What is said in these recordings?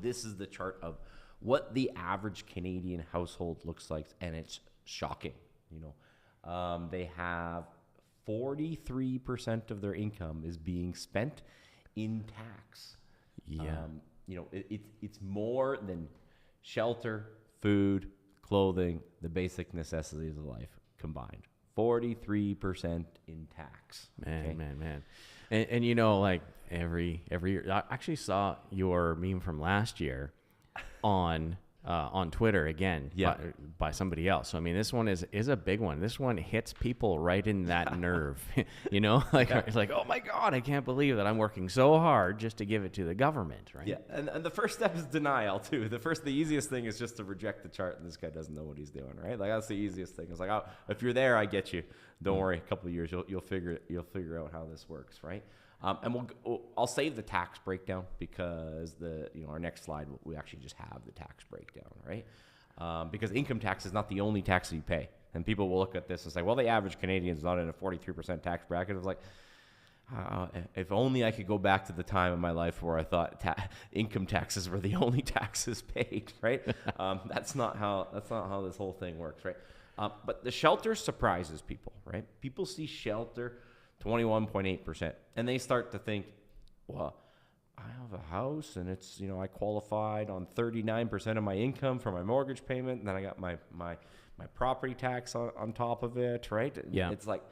This is the chart of what the average Canadian household looks like, and it's shocking. They have 43% of their income is being spent in tax. Yeah. It's more than shelter, food, clothing, the basic necessities of life combined. 43% in tax. Man. And like every year, I actually saw your meme from last year on Twitter again, by somebody else. So I mean, this one is a big one. This one hits people right in that nerve. It's like, oh my God, I can't believe that I'm working so hard just to give it to the government, right? Yeah, and the first step is denial too. The easiest thing is just to reject the chart, and this guy doesn't know what he's doing, right? Like that's the easiest thing. It's like, oh, if you're there, I get you. Don't worry, a couple of years you'll figure out how this works, right? And I'll save the tax breakdown because our next slide we actually just have the tax breakdown, right? Because income tax is not the only tax that you pay, and people will look at this and say, well, the average Canadian is not in a 43% tax bracket. It's like, if only I could go back to the time in my life where I thought income taxes were the only taxes paid, right? That's not how this whole thing works, right? But the shelter surprises people, right? People see shelter 21.8%, and they start to think, well, I have a house and it's, I qualified on 39% of my income for my mortgage payment, and then I got my property tax on top of it, right? Yeah. It's like,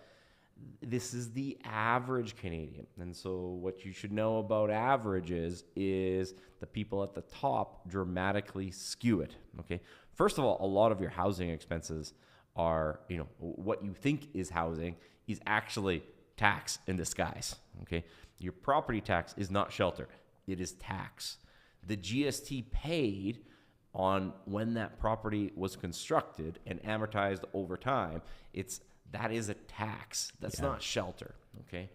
this is the average Canadian. And so what you should know about averages is the people at the top dramatically skew it, okay? First of all, a lot of your housing expenses are, what you think is housing is actually tax in disguise, okay? Your property tax is not shelter. It is tax. The GST paid on when that property was constructed and amortized over time, that is a tax. That's not shelter, okay?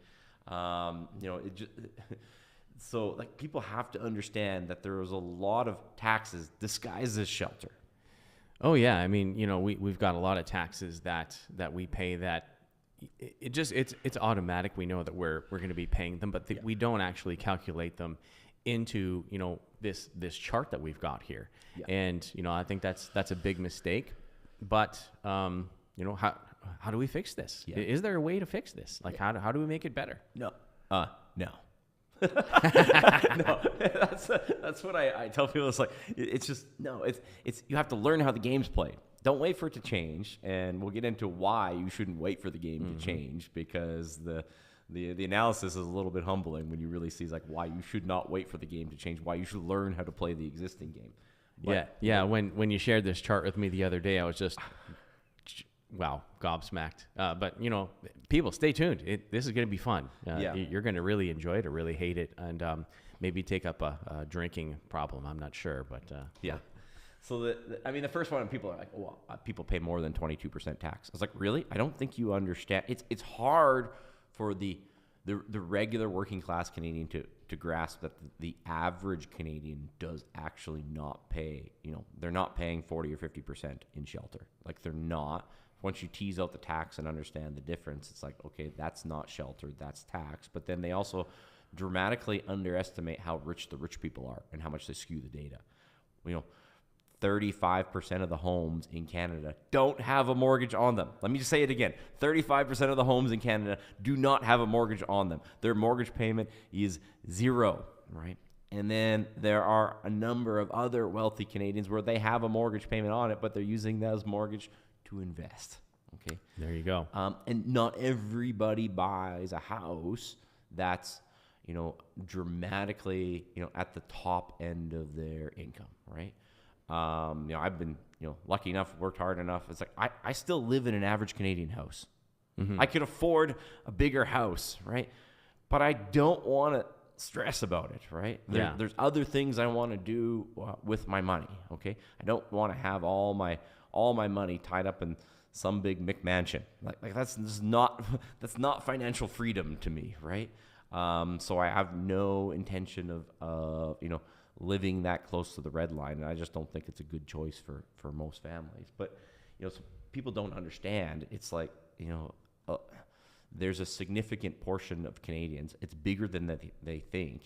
So like people have to understand that there is a lot of taxes disguised as shelter. Oh yeah, I mean, we've got a lot of taxes that we pay that it's automatic. We know that we're going to be paying them, but we don't actually calculate them into this chart that we've got here. Yeah. And I think that's a big mistake. But how do we fix this? Yeah. Is there a way to fix this? Like how do we make it better? No. No. No, that's what I tell people. It's like, it's just, no, it's you have to learn how the game's played. Don't wait for it to change, and we'll get into why you shouldn't wait for the game to change, because the analysis is a little bit humbling when you really see like why you should not wait for the game to change, why you should learn how to play the existing game. But, yeah. When you shared this chart with me the other day, I was just, wow, gobsmacked. But people, stay tuned. This is going to be fun. You're going to really enjoy it or really hate it, and maybe take up a drinking problem. I'm not sure, but yeah. So the first one, people are like, well, people pay more than 22% tax. I was like, really? I don't think you understand. It's hard for the regular working class Canadian to grasp that the average Canadian does actually not pay. They're not paying 40 or 50% in shelter. Like, they're not. Once you tease out the tax and understand the difference, it's like, okay, that's not shelter, that's tax. But then they also dramatically underestimate how rich the rich people are and how much they skew the data. 35% of the homes in Canada don't have a mortgage on them. Let me just say it again. 35% of the homes in Canada do not have a mortgage on them. Their mortgage payment is zero, right? And then there are a number of other wealthy Canadians where they have a mortgage payment on it, but they're using that as mortgage to invest. Okay. There you go. And not everybody buys a house that's, dramatically, at the top end of their income, right? I've been, lucky enough, worked hard enough. It's like, I still live in an average Canadian house. Mm-hmm. I could afford a bigger house, right? But I don't want to stress about it, right? There's other things I want to do with my money, okay? I don't want to have all my money tied up in some big McMansion. Like that's not financial freedom to me, right? So I have no intention of living that close to the red line, and I just don't think it's a good choice for most families. But so people don't understand. It's like there's a significant portion of Canadians, it's bigger than they think,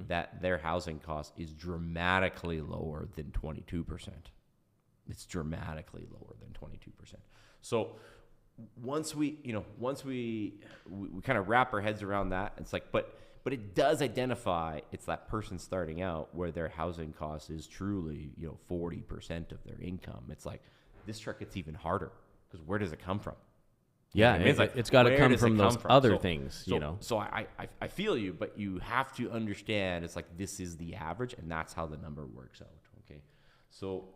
that their housing cost is dramatically lower than 22%. It's dramatically lower than 22%. So once we kind of wrap our heads around that, it's like, but it does identify, it's that person starting out where their housing cost is truly, 40% of their income. It's like, this truck gets even harder, because where does it come from? Yeah, I mean, it's got to come from those other things, So I feel you, but you have to understand, it's like, this is the average, and that's how the number works out, okay? So,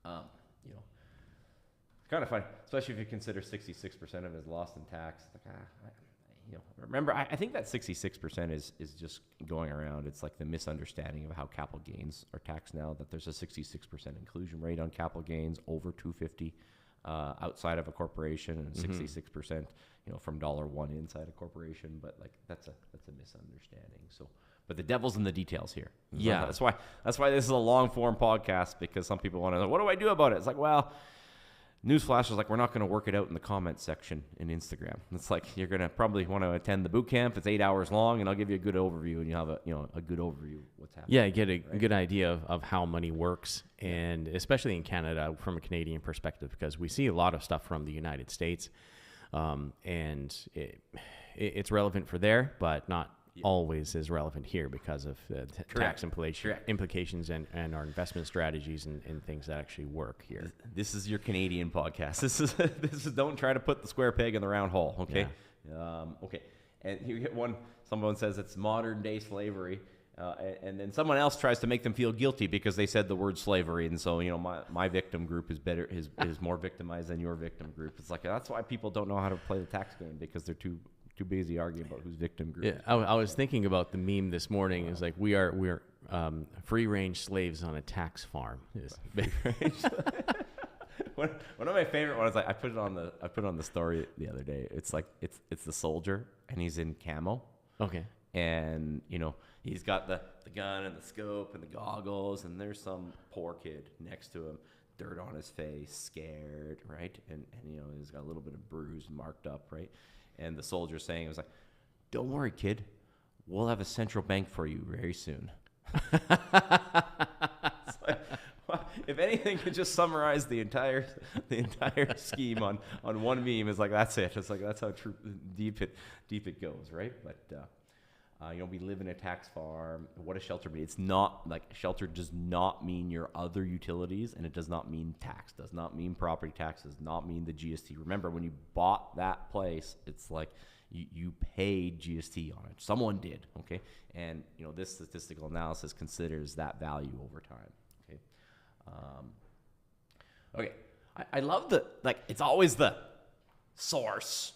it's kind of funny, especially if you consider 66% of it is lost in tax. Like, remember, I think that 66% is just going around. It's like the misunderstanding of how capital gains are taxed now, that there's a 66% inclusion rate on capital gains over $250 outside of a corporation, and 66%, from $1 inside a corporation. But like, that's a misunderstanding. So, but the devil's in the details here. Yeah. That's why this is a long form podcast, because some people want to know, what do I do about it? It's like, well, newsflash is like, we're not going to work it out in the comments section in Instagram. It's like, you're going to probably want to attend the boot camp. It's 8 hours long, and I'll give you a good overview, and you have a good overview of what's happening. Yeah, get a good idea of how money works, and especially in Canada from a Canadian perspective, because we see a lot of stuff from the United States, and it's relevant for there, but not always is relevant here because of tax implications and our investment strategies and things that actually work here. This is your Canadian podcast. This is don't try to put the square peg in the round hole. Okay. Yeah. Okay. And you get someone says it's modern day slavery. And then someone else tries to make them feel guilty because they said the word slavery, and so my victim group is more victimized than your victim group. It's like, that's why people don't know how to play the tax game, because they're too busy arguing about whose victim group. Yeah, I was thinking about the meme this morning. It's like, we're free range slaves on a tax farm. One of my favorite ones, I put it on the story the other day. It's like, it's the soldier, and he's in camo. Okay. And he's got the gun and the scope and the goggles, and there's some poor kid next to him, dirt on his face, scared, right? And he's got a little bit of bruise, marked up, right? And the soldier's saying, it was like, don't worry, kid, we'll have a central bank for you very soon. It's like, well, if anything could just summarize the entire scheme on one meme, it's like, that's it. It's like, that's how deep it goes, right? But we live in a tax farm. What does shelter mean? It's not like, shelter does not mean your other utilities, and it does not mean tax, does not mean property tax, does not mean the GST. Remember, when you bought that place, it's like you paid GST on it. Someone did, okay? And this statistical analysis considers that value over time, okay? Okay, I love it's always the source.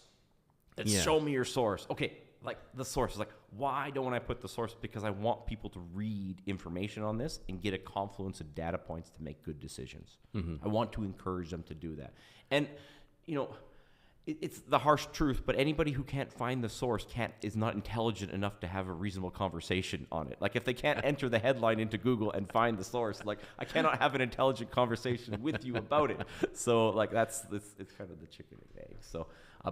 Show me your source. Okay. Like, the source is like, why don't I put the source? Because I want people to read information on this and get a confluence of data points to make good decisions. I want to encourage them to do that. And, it's the harsh truth, but anybody who can't find the source is not intelligent enough to have a reasonable conversation on it. Like, if they can't enter the headline into Google and find the source, like, I cannot have an intelligent conversation with you about it. So, like, it's kind of the chicken and egg. So,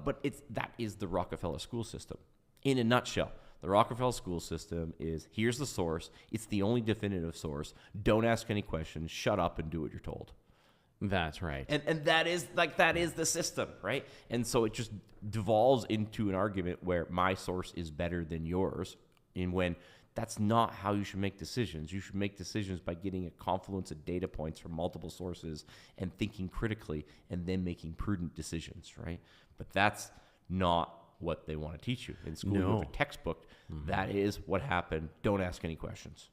but that is the Rockefeller school system. In a nutshell, the Rockefeller school system is, here's the source. It's the only definitive source. Don't ask any questions. Shut up and do what you're told. That's right. And that is the system, right? And so it just devolves into an argument where my source is better than yours, and when that's not how you should make decisions. You should make decisions by getting a confluence of data points from multiple sources and thinking critically, and then making prudent decisions, right? But that's not what they want to teach you in school. You have a textbook. That is what happened. Don't ask any questions.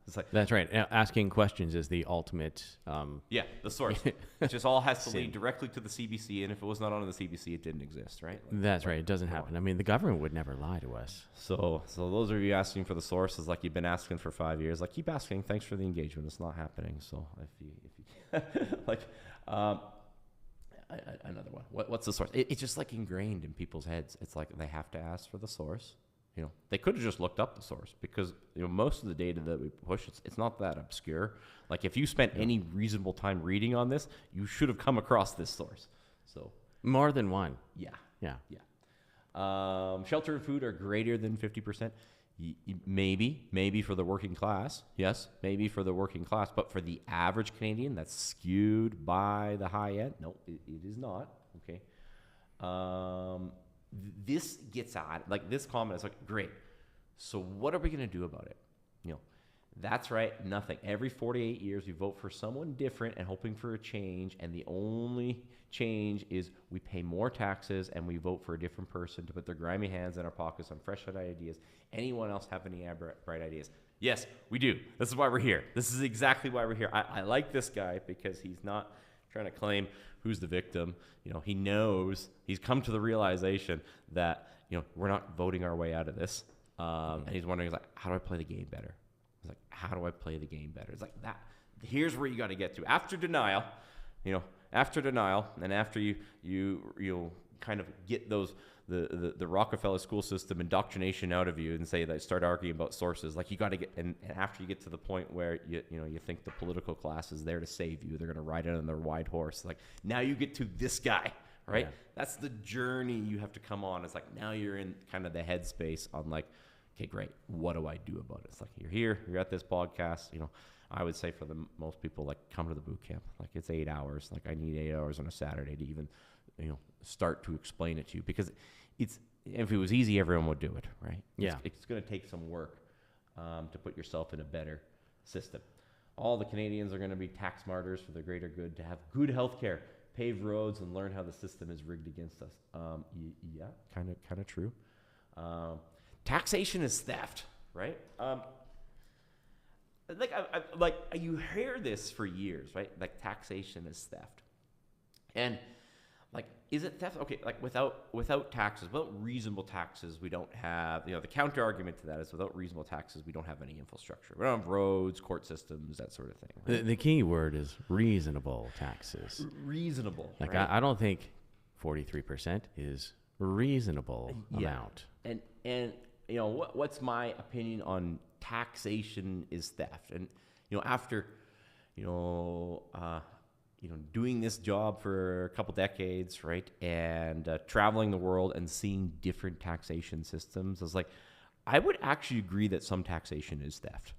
It's like, that's right. Asking questions is the ultimate. The source. It just all has to lead directly to the CBC, and if it was not on the CBC, it didn't exist, right? That's right. It doesn't happen. I mean, the government would never lie to us. So those of you asking for the source is like, you've been asking for 5 years. Like, keep asking. Thanks for the engagement. It's not happening. So if you like. Another one. What's the source? It's just like ingrained in people's heads. It's like they have to ask for the source. They could have just looked up the source, because most of the data that we push, it's not that obscure. Like, if you spent any reasonable time reading on this, you should have come across this source. So more than one. Yeah. Yeah. Shelter and food are greater than 50%. Maybe for the working class. Yes, maybe for the working class. But for the average Canadian, that's skewed by the high end. No, it is not. Okay. This gets at, like, this comment is like, great. So what are we going to do about it? That's right, nothing. Every 48 years, we vote for someone different and hoping for a change, and the only change is we pay more taxes and we vote for a different person to put their grimy hands in our pockets on fresh ideas. Anyone else have any bright ideas? Yes, we do. This is why we're here. This is exactly why we're here. I like this guy because he's not trying to claim who's the victim. He knows, he's come to the realization that, we're not voting our way out of this. And he's wondering, how do I play the game better? It's like, how do I play the game better? It's like that. Here's where you got to get to. After denial, and after you'll kind of get those the Rockefeller school system indoctrination out of you and say that start arguing about sources. Like, you got to get, and after you get to the point where you think the political class is there to save you, they're going to ride it on their white horse. Like, now you get to this guy, right? Yeah. That's the journey you have to come on. It's like, now you're in kind of the headspace on, like, okay, great. What do I do about it? It's like, you're here, you're at this podcast. I would say for the most people, like, come to the boot camp. Like, it's 8 hours. Like, I need 8 hours on a Saturday to even, start to explain it to you, because if it was easy, everyone would do it, right? Yeah. It's going to take some work to put yourself in a better system. All the Canadians are going to be tax martyrs for the greater good, to have good health care, paved roads, and learn how the system is rigged against us. Yeah, kind of true. Taxation is theft, right? You hear this for years, right? Like, taxation is theft, and like, is it theft? Okay, like, without taxes, without reasonable taxes, we don't have. The counter argument to that is, without reasonable taxes, we don't have any infrastructure. We don't have roads, court systems, that sort of thing. Right? The key word is reasonable taxes. Reasonable. Like, right? I don't think 43% is reasonable amount. And what's my opinion on taxation is theft? And after doing this job for a couple decades, right, and traveling the world and seeing different taxation systems, I was like, I would actually agree that some taxation is theft.